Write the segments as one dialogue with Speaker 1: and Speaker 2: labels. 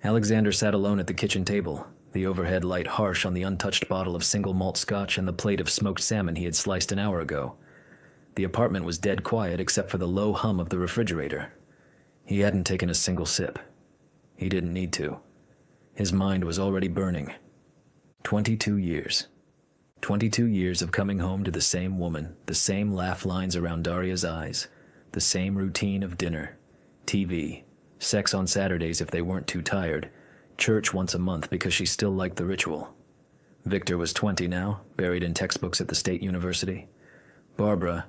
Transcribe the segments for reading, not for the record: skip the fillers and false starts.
Speaker 1: Alexander sat alone at the kitchen table, the overhead light harsh on the untouched bottle of single malt scotch and the plate of smoked salmon he had sliced an hour ago. The apartment was dead quiet except for the low hum of the refrigerator. He hadn't taken a single sip. He didn't need to. His mind was already burning. 22 years. 22 years of coming home to the same woman, the same laugh lines around Daria's eyes, the same routine of dinner, TV, sex on Saturdays if they weren't too tired, church once a month because she still liked the ritual. Victor was 20 now, buried in textbooks at the State University. Barbara,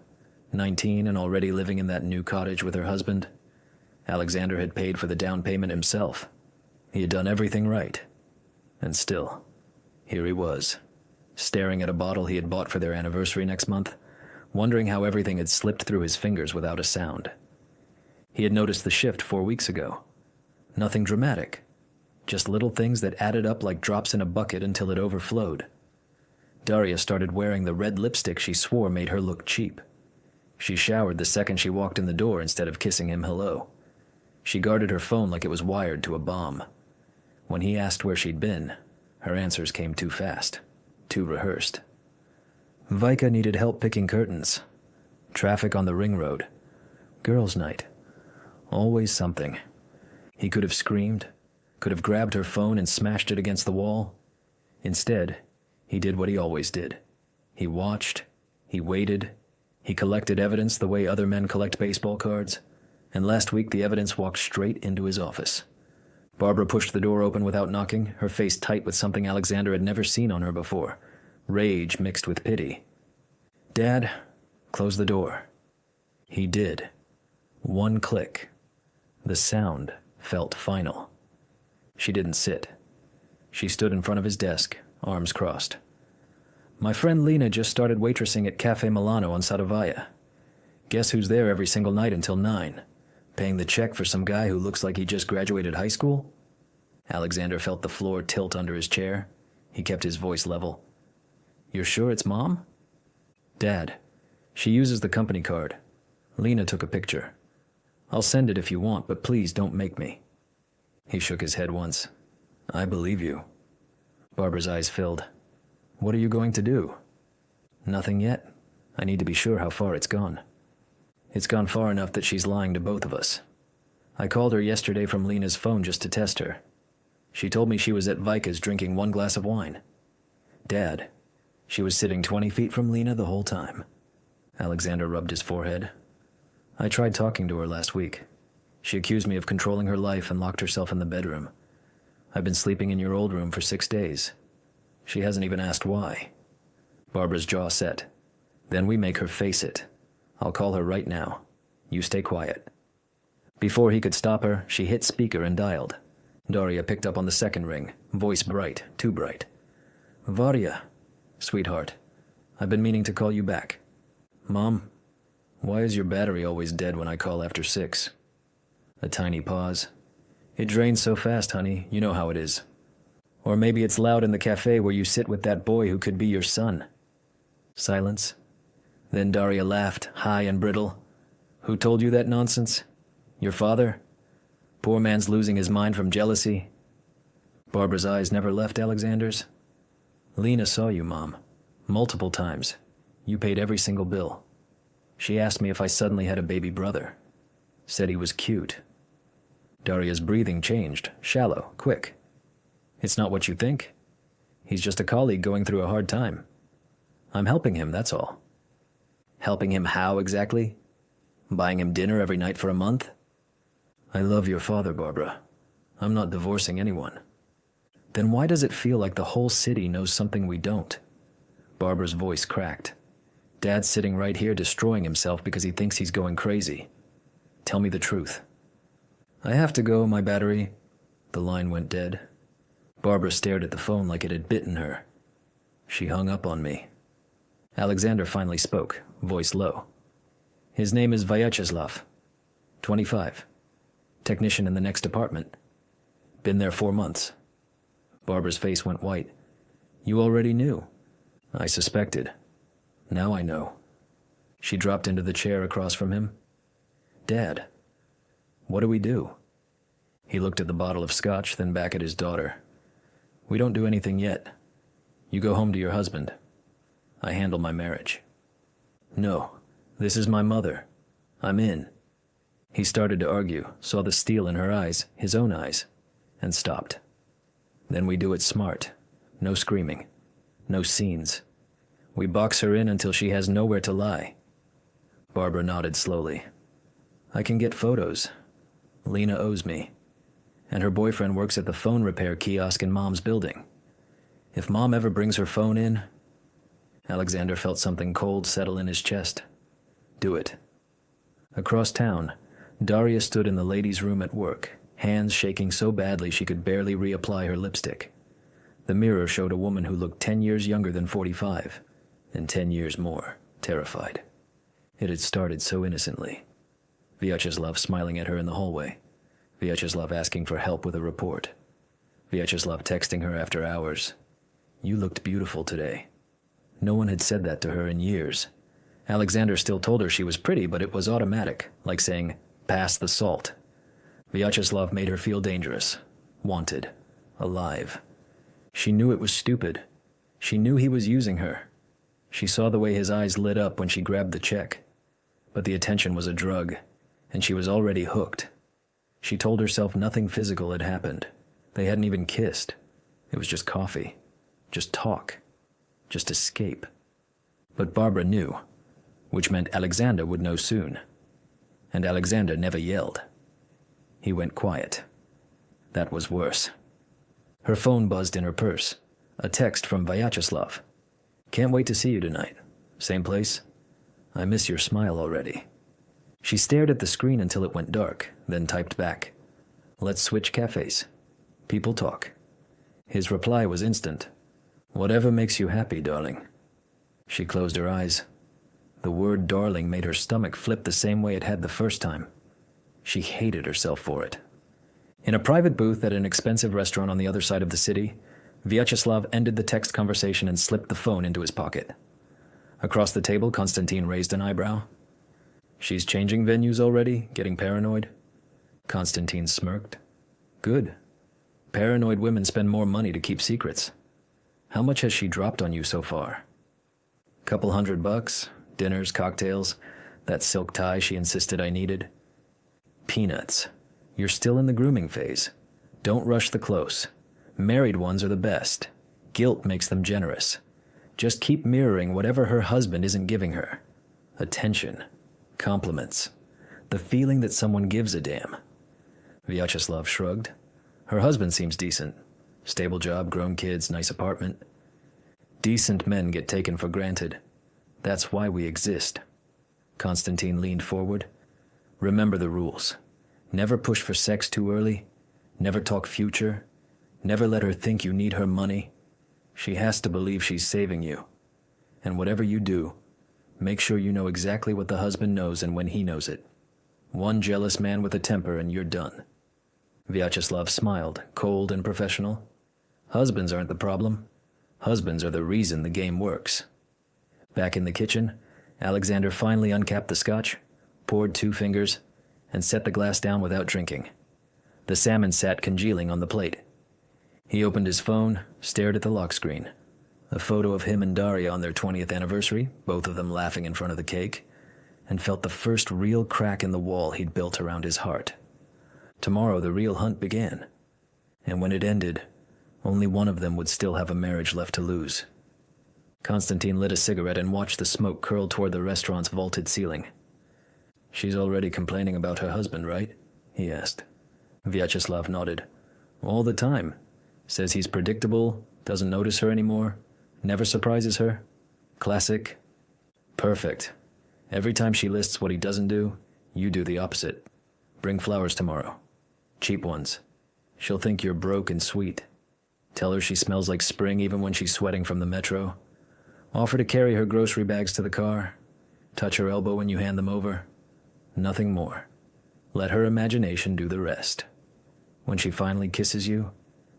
Speaker 1: 19 and already living in that new cottage with her husband. Alexander had paid for the down payment himself. He had done everything right. And still, here he was, staring at a bottle he had bought for their anniversary next month, wondering how everything had slipped through his fingers without a sound. He had noticed the shift 4 weeks ago. Nothing dramatic, just little things that added up like drops in a bucket until it overflowed. Daria started wearing the red lipstick she swore made her look cheap. She showered the second she walked in the door instead of kissing him hello. She guarded her phone like it was wired to a bomb. When he asked where she'd been, her answers came too fast, too rehearsed. Vika needed help picking curtains. Traffic on the ring road. Girls' night. Always something. He could have screamed, could have grabbed her phone and smashed it against the wall. Instead, he did what he always did. He watched, he waited, he collected evidence the way other men collect baseball cards, and last week the evidence walked straight into his office. Barbara pushed the door open without knocking, her face tight with something Alexander had never seen on her before, rage mixed with pity. "Dad, close the door." He did. One click. The sound felt final. She didn't sit. She stood in front of his desk, arms crossed. "My friend Lena just started waitressing at Cafe Milano on Sadovaya. Guess who's there every single night until 9? Paying the check for some guy who looks like he just graduated high school?" Alexander felt the floor tilt under his chair. He kept his voice level. "You're sure it's Mom?" "Dad, she uses the company card. Lena took a picture. I'll send it if you want, but please don't make me." He shook his head once. "I believe you." Barbara's eyes filled. "What are you going to do?" "Nothing yet. I need to be sure how far it's gone." "It's gone far enough that she's lying to both of us. I called her yesterday from Lena's phone just to test her. She told me she was at Vika's drinking 1 glass of wine. Dad, she was sitting 20 feet from Lena the whole time." Alexander rubbed his forehead. "I tried talking to her last week. She accused me of controlling her life and locked herself in the bedroom. I've been sleeping in your old room for 6 days. She hasn't even asked why." Barbara's jaw set. "Then we make her face it. I'll call her right now. You stay quiet." Before he could stop her, she hit speaker and dialed. Daria picked up on the second ring, voice bright, too bright. "Varia, sweetheart, I've been meaning to call you back." "Mom, why is your battery always dead when I call after 6? A tiny pause. "It drains so fast, honey, you know how it is. Or maybe it's loud in the cafe where you sit with that boy who could be your son." Silence. Then Daria laughed, high and brittle. "Who told you that nonsense? Your father? Poor man's losing his mind from jealousy." Barbara's eyes never left Alexander's. "Lena saw you, Mom. Multiple times. You paid every single bill. She asked me if I suddenly had a baby brother. Said he was cute." Daria's breathing changed, shallow, quick. "It's not what you think. He's just a colleague going through a hard time. I'm helping him, that's all." "Helping him how exactly? Buying him dinner every night for a month?" "I love your father, Barbara. I'm not divorcing anyone." "Then why does it feel like the whole city knows something we don't?" Barbara's voice cracked. "Dad's sitting right here destroying himself because he thinks he's going crazy. Tell me the truth." "I have to go, my battery." The line went dead. Barbara stared at the phone like it had bitten her. She hung up on me. Alexander finally spoke, voice low. "His name is Vyacheslav. 25. Technician in the next department. Been there 4 months." Barbara's face went white. "You already knew." "I suspected. Now I know." She dropped into the chair across from him. "Dad, what do we do?" He looked at the bottle of scotch, then back at his daughter. We don't do anything yet. You go home to your husband. I handle my marriage. No, this is my mother. I'm in. He started to argue, saw the steel in her eyes, his own eyes, and stopped. Then we do it smart. No screaming. No scenes. We box her in until she has nowhere to lie. Barbara nodded slowly. I can get photos. Lena owes me. And her boyfriend works at the phone repair kiosk in Mom's building. If Mom ever brings her phone in... Alexander felt something cold settle in his chest. Do it. Across town, Daria stood in the ladies' room at work, hands shaking so badly she could barely reapply her lipstick. The mirror showed a woman who looked 10 years younger than 45, and 10 years more, terrified. It had started so innocently. Vyacheslav smiling at her in the hallway. Vyacheslav asking for help with a report. Vyacheslav texting her after hours. You looked beautiful today. No one had said that to her in years. Alexander still told her she was pretty, but it was automatic, like saying, pass the salt. Vyacheslav made her feel dangerous, wanted, alive. She knew it was stupid. She knew he was using her. She saw the way his eyes lit up when she grabbed the check. But the attention was a drug, and she was already hooked. She told herself nothing physical had happened. They hadn't even kissed. It was just coffee. Just talk. Just escape. But Barbara knew, which meant Alexander would know soon. And Alexander never yelled. He went quiet. That was worse. Her phone buzzed in her purse. A text from Vyacheslav. Can't wait to see you tonight. Same place? I miss your smile already. She stared at the screen until it went dark, then typed back. Let's switch cafes. People talk. His reply was instant. Whatever makes you happy, darling. She closed her eyes. The word darling made her stomach flip the same way it had the first time. She hated herself for it. In a private booth at an expensive restaurant on the other side of the city, Vyacheslav ended the text conversation and slipped the phone into his pocket. Across the table, Konstantin raised an eyebrow. She's changing venues already, getting paranoid? Konstantin smirked. Good. Paranoid women spend more money to keep secrets. How much has she dropped on you so far? Couple $100, dinners, cocktails, that silk tie she insisted I needed. Peanuts. You're still in the grooming phase. Don't rush the close. Married ones are the best. Guilt makes them generous. Just keep mirroring whatever her husband isn't giving her. Attention. Compliments. The feeling that someone gives a damn. Vyacheslav shrugged. Her husband seems decent. Stable job, grown kids, nice apartment. Decent men get taken for granted. That's why we exist. Konstantin leaned forward. Remember the rules. Never push for sex too early. Never talk future. Never let her think you need her money. She has to believe she's saving you. And whatever you do, make sure you know exactly what the husband knows and when he knows it. One jealous man with a temper and you're done. Vyacheslav smiled, cold and professional. Husbands aren't the problem. Husbands are the reason the game works. Back in the kitchen, Alexander finally uncapped the scotch, poured 2 fingers, and set the glass down without drinking. The salmon sat congealing on the plate. He opened his phone, stared at the lock screen. A photo of him and Daria on their 20th anniversary, both of them laughing in front of the cake, and felt the first real crack in the wall he'd built around his heart. Tomorrow the real hunt began. And when it ended, only one of them would still have a marriage left to lose. Konstantin lit a cigarette and watched the smoke curl toward the restaurant's vaulted ceiling. She's already complaining about her husband, right? He asked. Vyacheslav nodded. All the time. Says he's predictable, doesn't notice her anymore, never surprises her. Classic. Perfect. Every time she lists what he doesn't do, you do the opposite. Bring flowers tomorrow. Cheap ones. She'll think you're broke and sweet. Tell her she smells like spring even when she's sweating from the metro. Offer to carry her grocery bags to the car. Touch her elbow when you hand them over. Nothing more. Let her imagination do the rest. When she finally kisses you,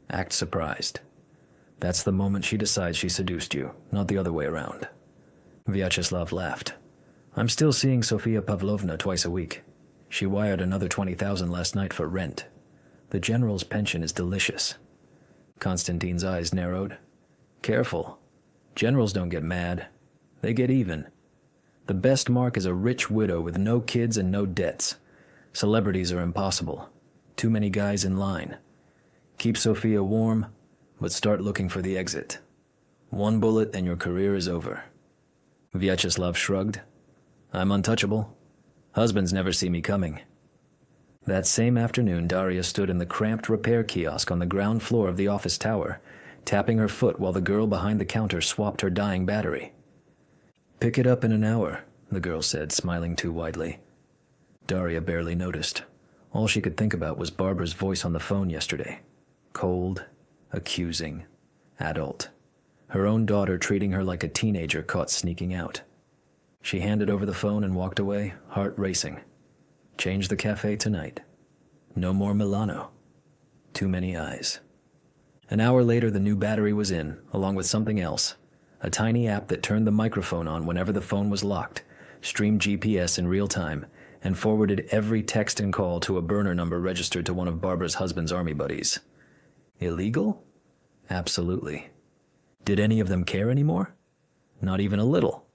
Speaker 1: act surprised. That's the moment she decides she seduced you, not the other way around. Vyacheslav laughed. I'm still seeing Sofia Pavlovna twice a week. She wired another 20,000 last night for rent. The general's pension is delicious. Konstantine's eyes narrowed. Careful. Generals don't get mad. They get even. The best mark is a rich widow with no kids and no debts. Celebrities are impossible. Too many guys in line. Keep Sophia warm, but start looking for the exit. One bullet and your career is over. Vyacheslav shrugged. I'm untouchable. Husbands never see me coming. That same afternoon, Daria stood in the cramped repair kiosk on the ground floor of the office tower, tapping her foot while the girl behind the counter swapped her dying battery. Pick it up in an hour, the girl said, smiling too widely. Daria barely noticed. All she could think about was Barbara's voice on the phone yesterday. Cold, accusing, adult. Her own daughter treating her like a teenager caught sneaking out. She handed over the phone and walked away, heart racing. Change the cafe tonight. No more Milano. Too many eyes. An hour later, the new battery was in, along with something else. A tiny app that turned the microphone on whenever the phone was locked, streamed GPS in real time, and forwarded every text and call to a burner number registered to one of Barbara's husband's army buddies. Illegal? Absolutely. Did any of them care anymore? Not even a little.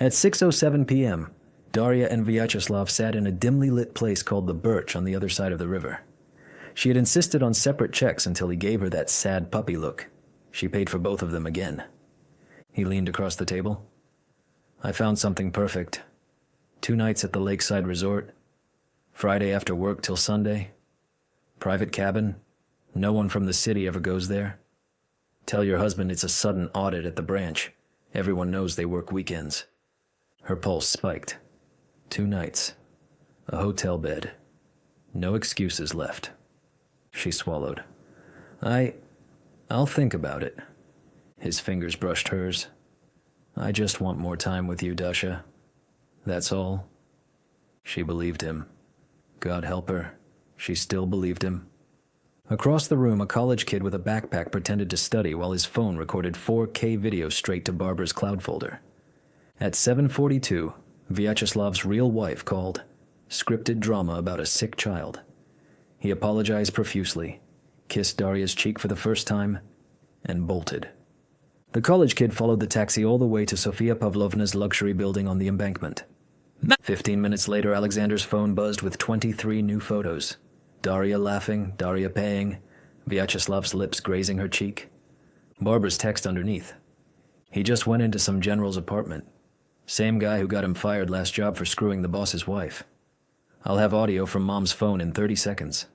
Speaker 1: At 6:07 p.m., Daria and Vyacheslav sat in a dimly lit place called the Birch on the other side of the river. She had insisted on separate checks until he gave her that sad puppy look. She paid for both of them again. He leaned across the table. I found something perfect. 2 nights at the lakeside resort. Friday after work till Sunday. Private cabin. No one from the city ever goes there. Tell your husband it's a sudden audit at the branch. Everyone knows they work weekends. Her pulse spiked. 2 nights. A hotel bed. No excuses left. She swallowed. I'll think about it. His fingers brushed hers. I just want more time with you, Dasha. That's all. She believed him. God help her. She still believed him. Across the room, a college kid with a backpack pretended to study while his phone recorded 4K video straight to Barbara's cloud folder. At 7:42, Vyacheslav's real wife called. Scripted drama about a sick child. He apologized profusely, kissed Daria's cheek for the first time, and bolted. The college kid followed the taxi all the way to Sofia Pavlovna's luxury building on the embankment. 15 minutes later, Alexander's phone buzzed with 23 new photos. Daria laughing, Daria paying, Vyacheslav's lips grazing her cheek. Barbara's text underneath. He just went into some general's apartment. Same guy who got him fired last job for screwing the boss's wife. I'll have audio from Mom's phone in 30 seconds.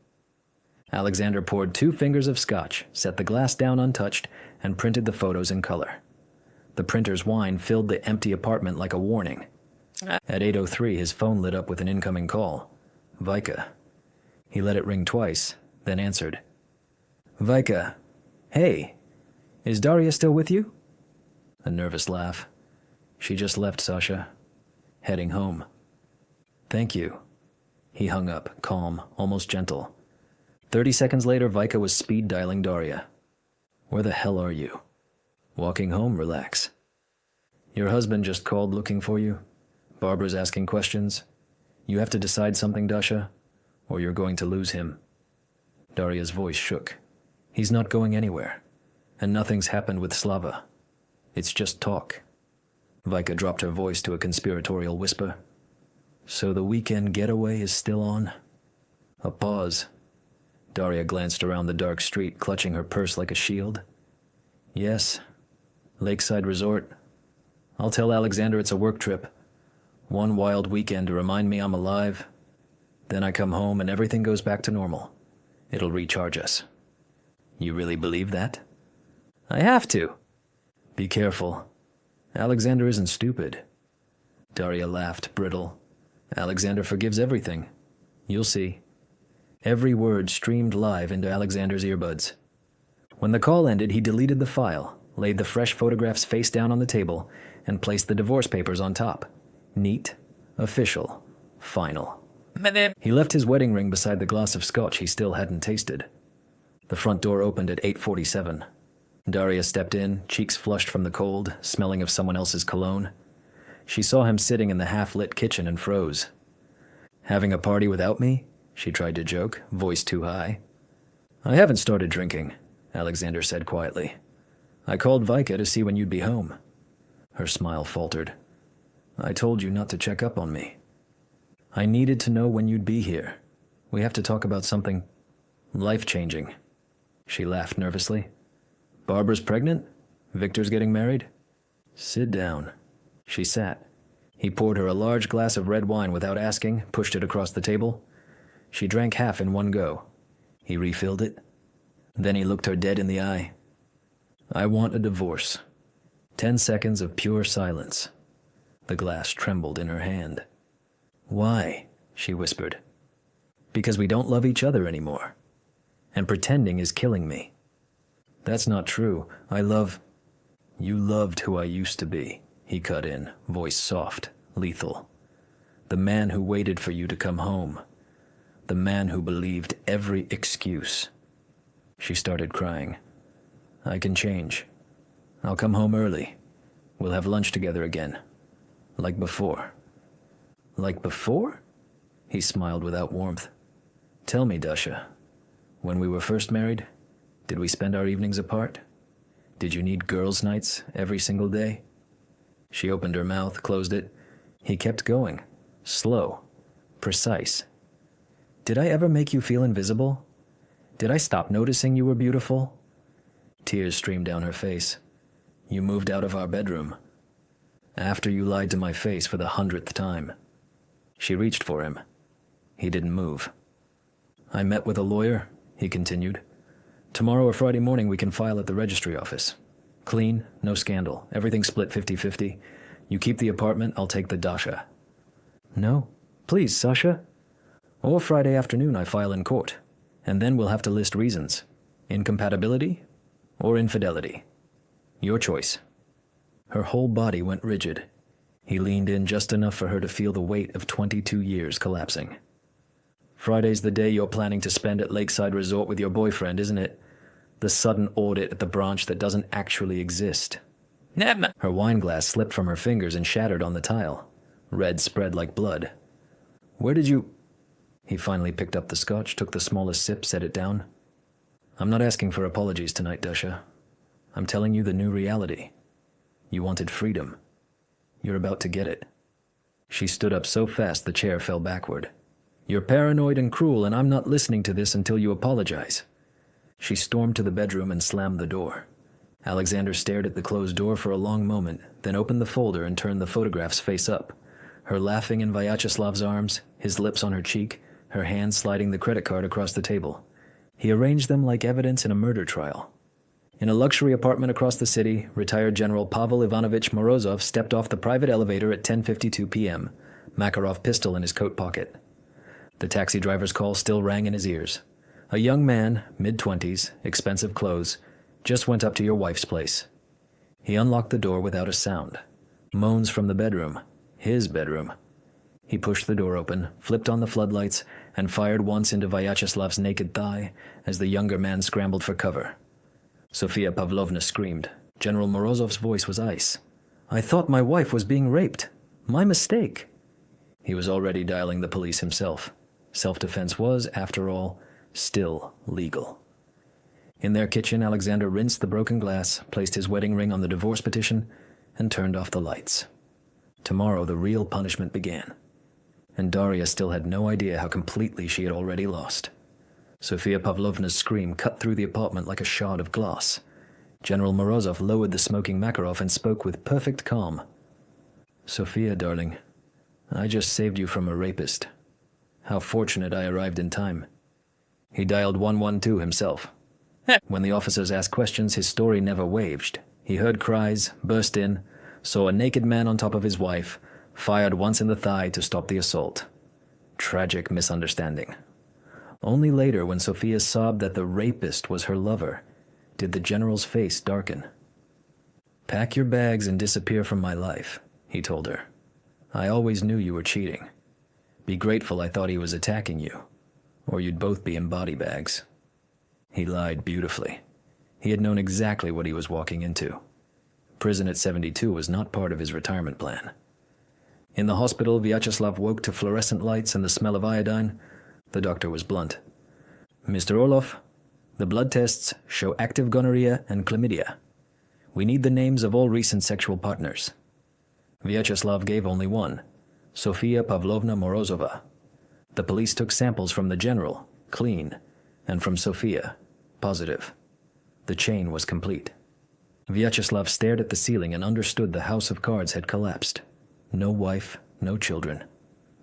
Speaker 1: Alexander poured 2 fingers of scotch, set the glass down untouched, and printed the photos in color. The printer's whine filled the empty apartment like a warning. At 8:03, his phone lit up with an incoming call. Vika. He let it ring twice, then answered. Vika. Hey. Is Daria still with you? A nervous laugh. She just left, Sasha. Heading home. Thank you. He hung up, calm, almost gentle. 30 seconds later, Vika was speed dialing Daria. Where the hell are you? Walking home, relax. Your husband just called looking for you. Barbara's asking questions. You have to decide something, Dasha, or you're going to lose him. Daria's voice shook. He's not going anywhere, and nothing's happened with Slava. It's just talk. Vika dropped her voice to a conspiratorial whisper. So the weekend getaway is still on? A pause. Daria glanced around the dark street, clutching her purse like a shield. Yes. Lakeside resort. I'll tell Alexander it's a work trip. One wild weekend to remind me I'm alive. Then I come home and everything goes back to normal. It'll recharge us. You really believe that? I have to. Be careful. Alexander isn't stupid. Daria laughed, brittle. Alexander forgives everything. You'll see. Every word streamed live into Alexander's earbuds. When the call ended, he deleted the file, laid the fresh photographs face down on the table, and placed the divorce papers on top. Neat, official, final. He left his wedding ring beside the glass of scotch he still hadn't tasted. The front door opened at 8:47. Daria stepped in, cheeks flushed from the cold, smelling of someone else's cologne. She saw him sitting in the half-lit kitchen and froze. Having a party without me? She tried to joke, voice too high. I haven't started drinking, Alexander said quietly. I called Vika to see when you'd be home. Her smile faltered. I told you not to check up on me. I needed to know when you'd be here. We have to talk about something life-changing. She laughed nervously. Barbara's pregnant? Victor's getting married? Sit down. She sat. He poured her a large glass of red wine without asking, pushed it across the table. She drank half in one go. He refilled it. Then he looked her dead in the eye. I want a divorce. 10 seconds of pure silence. The glass trembled in her hand. Why? She whispered. Because we don't love each other anymore. And pretending is killing me. That's not true. You loved who I used to be, he cut in, voice soft, lethal. The man who waited for you to come home. The man who believed every excuse. She started crying. I can change. I'll come home early. We'll have lunch together again. Like before. Like before? He smiled without warmth. Tell me, Dasha, when we were first married, did we spend our evenings apart? Did you need girls' nights every single day? She opened her mouth, closed it. He kept going, slow, precise. Did I ever make you feel invisible? Did I stop noticing you were beautiful? Tears streamed down her face. You moved out of our bedroom. After you lied to my face for the 100th time. She reached for him. He didn't move. I met with a lawyer, he continued. Tomorrow or Friday morning we can file at the registry office. Clean, no scandal, everything split 50-50. You keep the apartment, I'll take the Dasha. No, please, Sasha. Or Friday afternoon I file in court, and then we'll have to list reasons. Incompatibility or infidelity. Your choice. Her whole body went rigid. He leaned in just enough for her to feel the weight of 22 years collapsing. Friday's the day you're planning to spend at Lakeside Resort with your boyfriend, isn't it? The sudden audit at the branch that doesn't actually exist. Her wine glass slipped from her fingers and shattered on the tile. Red spread like blood. Where did you... He finally picked up the scotch, took the smallest sip, set it down. I'm not asking for apologies tonight, Dasha. I'm telling you the new reality. You wanted freedom. You're about to get it. She stood up so fast the chair fell backward. You're paranoid and cruel, and I'm not listening to this until you apologize. She stormed to the bedroom and slammed the door. Alexander stared at the closed door for a long moment, then opened the folder and turned the photographs face up. Her laughing in Vyacheslav's arms, his lips on her cheek, her hand sliding the credit card across the table. He arranged them like evidence in a murder trial. In a luxury apartment across the city, retired General Pavel Ivanovich Morozov stepped off the private elevator at 10:52 p.m., Makarov pistol in his coat pocket. The taxi driver's call still rang in his ears. A young man, mid-20s, expensive clothes, just went up to your wife's place. He unlocked the door without a sound. Moans from the bedroom, his bedroom. He pushed the door open, flipped on the floodlights, and fired once into Vyacheslav's naked thigh as the younger man scrambled for cover. Sofia Pavlovna screamed. General Morozov's voice was ice. I thought my wife was being raped. My mistake. He was already dialing the police himself. Self-defense was, after all, still legal. In their kitchen, Alexander rinsed the broken glass, placed his wedding ring on the divorce petition, and turned off the lights. Tomorrow the real punishment began. And Daria still had no idea how completely she had already lost. Sofia Pavlovna's scream cut through the apartment like a shard of glass. General Morozov lowered the smoking Makarov and spoke with perfect calm. Sofia, darling, I just saved you from a rapist. How fortunate I arrived in time. He dialed 112 himself. When the officers asked questions, his story never waved. He heard cries, burst in, saw a naked man on top of his wife, fired once in the thigh to stop the assault. Tragic misunderstanding. Only later, when Sofia sobbed that the rapist was her lover, did the general's face darken. Pack your bags and disappear from my life, he told her. I always knew you were cheating. Be grateful I thought he was attacking you, or you'd both be in body bags. He lied beautifully. He had known exactly what he was walking into. Prison at 72 was not part of his retirement plan. In the hospital, Vyacheslav woke to fluorescent lights and the smell of iodine. The doctor was blunt. Mr. Orlov, The blood tests show active gonorrhea and chlamydia. We need the names of all recent sexual partners. Vyacheslav gave only one, Sofia Pavlovna Morozova. The police took samples from the general, clean, and from Sofia, positive. The chain was complete. Vyacheslav stared at the ceiling and understood the house of cards had collapsed. No wife, no children.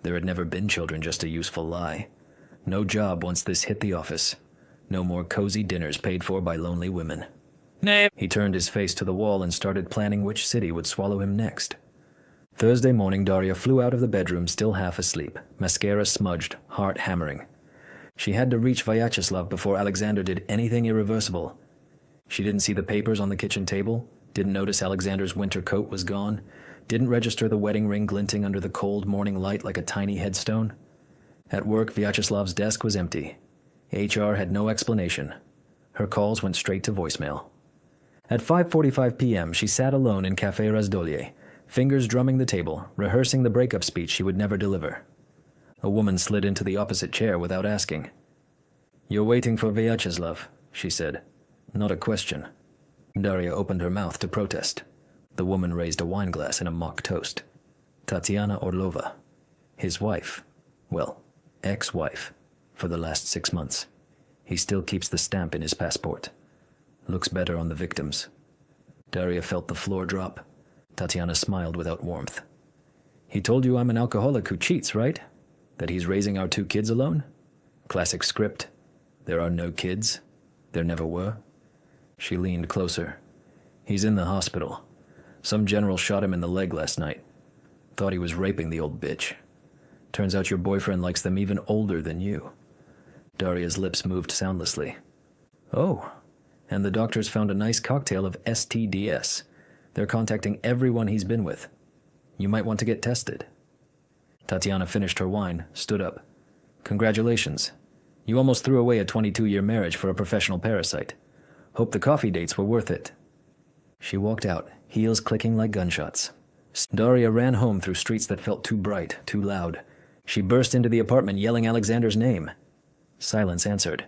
Speaker 1: There had never been children, just a useful lie. No job once this hit the office. No more cozy dinners paid for by lonely women.
Speaker 2: Name.
Speaker 1: He turned his face to the wall and started planning which city would swallow him next. Thursday morning, Daria flew out of the bedroom still half asleep, mascara smudged, heart hammering. She had to reach Vyacheslav before Alexander did anything irreversible. She didn't see the papers on the kitchen table, didn't notice Alexander's winter coat was gone, didn't register the wedding ring glinting under the cold morning light like a tiny headstone. At work, Vyacheslav's desk was empty. HR had no explanation. Her calls went straight to voicemail. At 5:45 p.m., she sat alone in Café Razdolye, fingers drumming the table, rehearsing the breakup speech she would never deliver. A woman slid into the opposite chair without asking. "You're waiting for Vyacheslav," she said. Not a question. Daria opened her mouth to protest. The woman raised a wineglass in a mock toast. Tatiana Orlova. His wife. Well, ex-wife. For the last 6 months. He still keeps the stamp in his passport. Looks better on the victims. Daria felt the floor drop. Tatiana smiled without warmth. "He told you I'm an alcoholic who cheats, right? That he's raising our 2 kids alone? Classic script. There are no kids. There never were." She leaned closer. "He's in the hospital. Some general shot him in the leg last night. Thought he was raping the old bitch. Turns out your boyfriend likes them even older than you." Daria's lips moved soundlessly. "Oh, and the doctors found a nice cocktail of STDs. They're contacting everyone he's been with. You might want to get tested." Tatiana finished her wine, stood up. "Congratulations. You almost threw away a 22-year marriage for a professional parasite. Hope the coffee dates were worth it." She walked out, heels clicking like gunshots. Daria ran home through streets that felt too bright, too loud. She burst into the apartment yelling Alexander's name. Silence answered.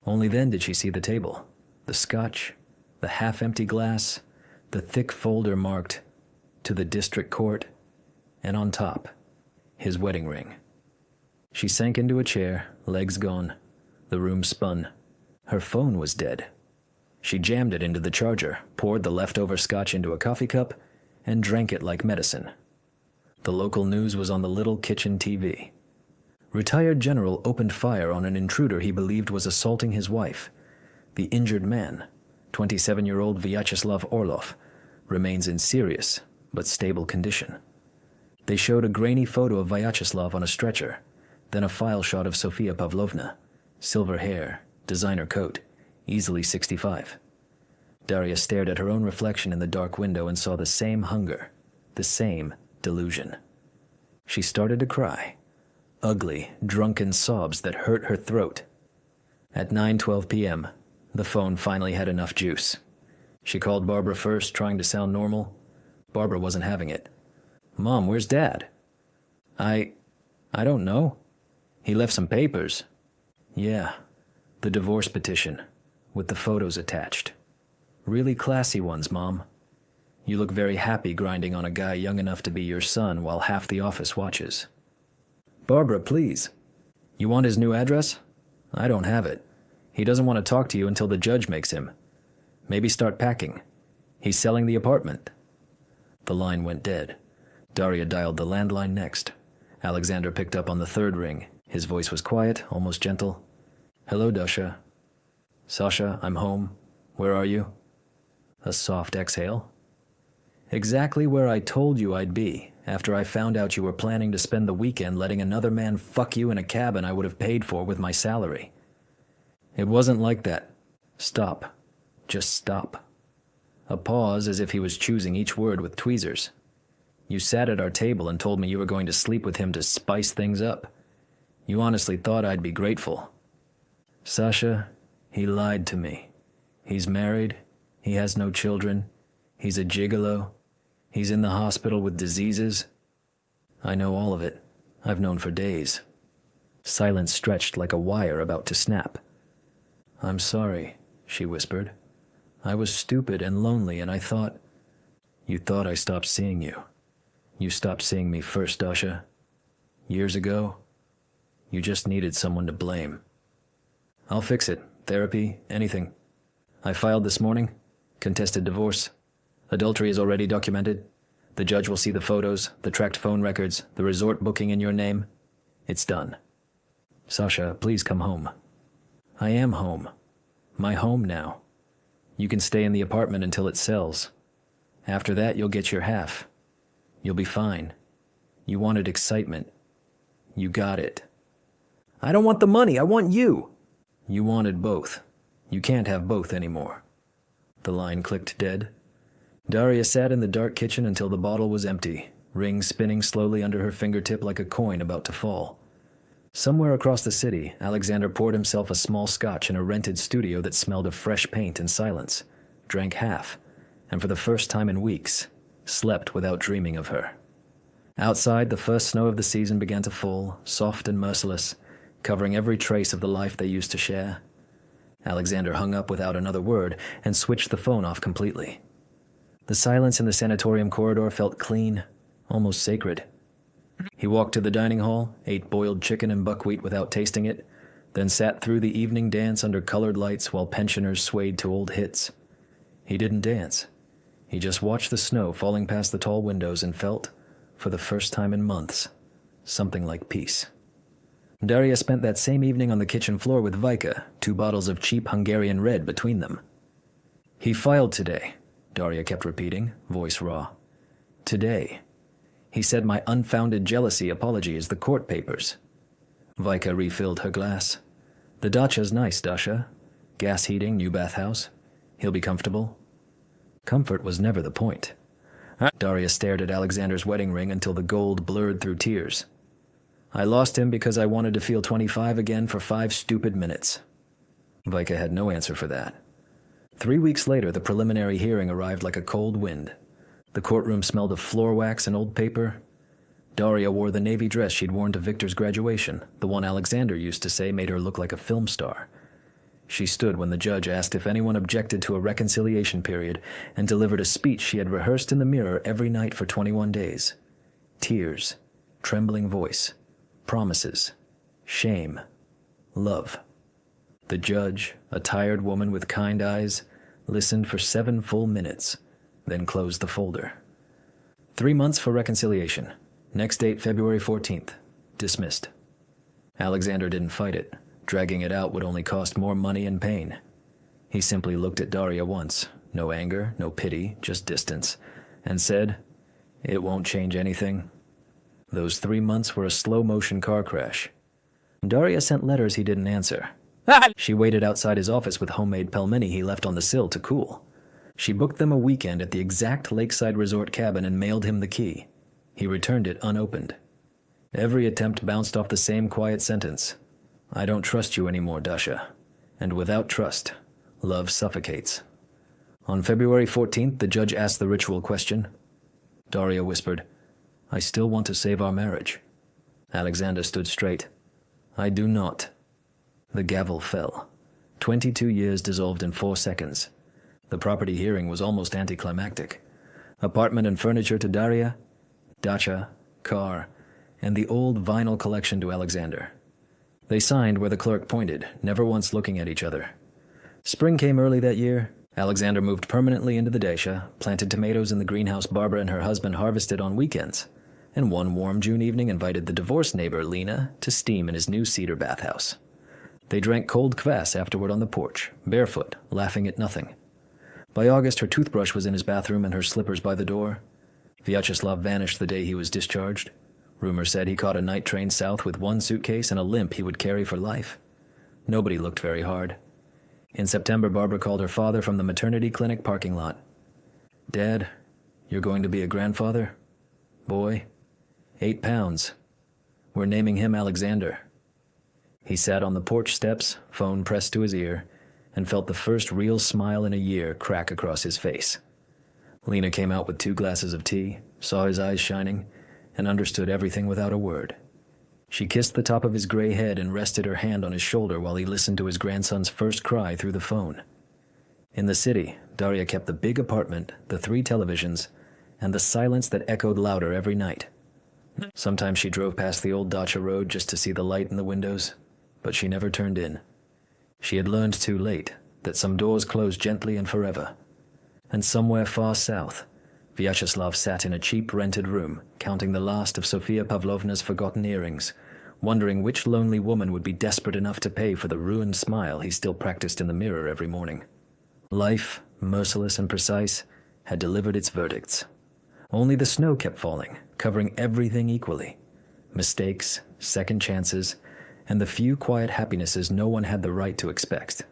Speaker 1: Only then did she see the table, the scotch, the half-empty glass, the thick folder marked, "To the District Court," and on top, his wedding ring. She sank into a chair, legs gone. The room spun. Her phone was dead. She jammed it into the charger, poured the leftover scotch into a coffee cup, and drank it like medicine. The local news was on the little kitchen TV. Retired general opened fire on an intruder he believed was assaulting his wife. The injured man, 27-year-old Vyacheslav Orlov, remains in serious but stable condition. They showed a grainy photo of Vyacheslav on a stretcher, then a file shot of Sofia Pavlovna, silver hair, designer coat, easily 65. Daria stared at her own reflection in the dark window and saw the same hunger, the same delusion. She started to cry, ugly, drunken sobs that hurt her throat. At 9:12 p.m., the phone finally had enough juice. She called Barbara first, trying to sound normal. Barbara wasn't having it. "Mom, where's Dad?" I don't know. He left some papers." "Yeah, the divorce petition, with the photos attached. Really classy ones, Mom. You look very happy grinding on a guy young enough to be your son while half the office watches." "Barbara, please. You want his new address? I don't have it. He doesn't want to talk to you until the judge makes him. Maybe start packing. He's selling the apartment." The line went dead. Daria dialed the landline next. Alexander picked up on the third ring. His voice was quiet, almost gentle. "Hello, Dasha." "Sasha, I'm home. Where are you?" A soft exhale. "Exactly where I told you I'd be, after I found out you were planning to spend the weekend letting another man fuck you in a cabin I would have paid for with my salary." "It wasn't like that. Stop. Just stop." A pause as if he was choosing each word with tweezers. "You sat at our table and told me you were going to sleep with him to spice things up. You honestly thought I'd be grateful." "Sasha, he lied to me. He's married. He has no children. He's a gigolo. He's in the hospital with diseases. I know all of it. I've known for days." Silence stretched like a wire about to snap. I'm sorry, she whispered. I was stupid and lonely, and I thought... You thought I stopped seeing you. You stopped seeing me first, Dasha. Years ago, you just needed someone to blame. I'll fix it. Therapy, anything. I filed this morning. Contested divorce. Adultery is already documented. The judge will see the photos, the tracked phone records, the resort booking in your name. It's done. Sasha, please come home. I am home. My home now. You can stay in the apartment until it sells. After that, you'll get your half. You'll be fine. You wanted excitement. You got it. I don't want the money. I want you. You wanted both. You can't have both anymore. The line clicked dead. Daria sat in the dark kitchen until the bottle was empty, ring spinning slowly under her fingertip like a coin about to fall. Somewhere across the city, Alexander poured himself a small scotch in a rented studio that smelled of fresh paint and silence, drank half, and for the first time in weeks, slept without dreaming of her. Outside, the first snow of the season began to fall, soft and merciless, covering every trace of the life they used to share. Alexander hung up without another word and switched the phone off completely. The silence in the sanatorium corridor felt clean, almost sacred. He walked to the dining hall, ate boiled chicken and buckwheat without tasting it, then sat through the evening dance under colored lights while pensioners swayed to old hits. He didn't dance. He just watched the snow falling past the tall windows and felt, for the first time in months, something like peace. Daria spent that same evening on the kitchen floor with Vika, 2 bottles of cheap Hungarian red between them. He filed today, Daria kept repeating, voice raw. Today. He said my unfounded jealousy apology is the court papers. Vika refilled her glass. The dacha's nice, Dasha. Gas heating, new bathhouse. He'll be comfortable. Comfort was never the point. Daria stared at Alexander's wedding ring until the gold blurred through tears. I lost him because I wanted to feel 25 again for 5 stupid minutes. Vika had no answer for that. 3 weeks later, the preliminary hearing arrived like a cold wind. The courtroom smelled of floor wax and old paper. Daria wore the navy dress she'd worn to Victor's graduation, the one Alexander used to say made her look like a film star. She stood when the judge asked if anyone objected to a reconciliation period and delivered a speech she had rehearsed in the mirror every night for 21 days. Tears, trembling voice, promises, shame, love. The judge, a tired woman with kind eyes, listened for 7 full minutes, then closed the folder. 3 months for reconciliation. Next date, February 14th. Dismissed. Alexander didn't fight it. Dragging it out would only cost more money and pain. He simply looked at Daria once, no anger, no pity, just distance, and said, "It won't change anything." Those 3 months were a slow-motion car crash. Daria sent letters he didn't answer. She waited outside his office with homemade pelmeni he left on the sill to cool. She booked them a weekend at the exact lakeside resort cabin and mailed him the key. He returned it unopened. Every attempt bounced off the same quiet sentence. I don't trust you anymore, Dasha. And without trust, love suffocates. On February 14th, the judge asked the ritual question. Daria whispered, I still want to save our marriage. Alexander stood straight. I do not. The gavel fell. 22 years dissolved in 4 seconds. The property hearing was almost anticlimactic. Apartment and furniture to Daria, dacha, car, and the old vinyl collection to Alexander. They signed where the clerk pointed, never once looking at each other. Spring came early that year. Alexander moved permanently into the dacha, planted tomatoes in the greenhouse Barbara and her husband harvested on weekends, and one warm June evening invited the divorced neighbor, Lena, to steam in his new cedar bathhouse. They drank cold kvass afterward on the porch, barefoot, laughing at nothing. By August, her toothbrush was in his bathroom and her slippers by the door. Vyacheslav vanished the day he was discharged. Rumor said he caught a night train south with 1 suitcase and a limp he would carry for life. Nobody looked very hard. In September, Barbara called her father from the maternity clinic parking lot. Dad, you're going to be a grandfather? Boy, 8 pounds. We're naming him Alexander. He sat on the porch steps, phone pressed to his ear, and felt the first real smile in a year crack across his face. Lena came out with 2 glasses of tea, saw his eyes shining, and understood everything without a word. She kissed the top of his gray head and rested her hand on his shoulder while he listened to his grandson's first cry through the phone. In the city, Daria kept the big apartment, the 3 televisions, and the silence that echoed louder every night. Sometimes she drove past the old dacha road just to see the light in the windows, but she never turned in. She had learned too late that some doors close gently and forever. And somewhere far south, Vyacheslav sat in a cheap rented room, counting the last of Sofia Pavlovna's forgotten earrings, wondering which lonely woman would be desperate enough to pay for the ruined smile he still practiced in the mirror every morning. Life, merciless and precise, had delivered its verdicts. Only the snow kept falling, covering everything equally. Mistakes, second chances, and the few quiet happinesses no one had the right to expect.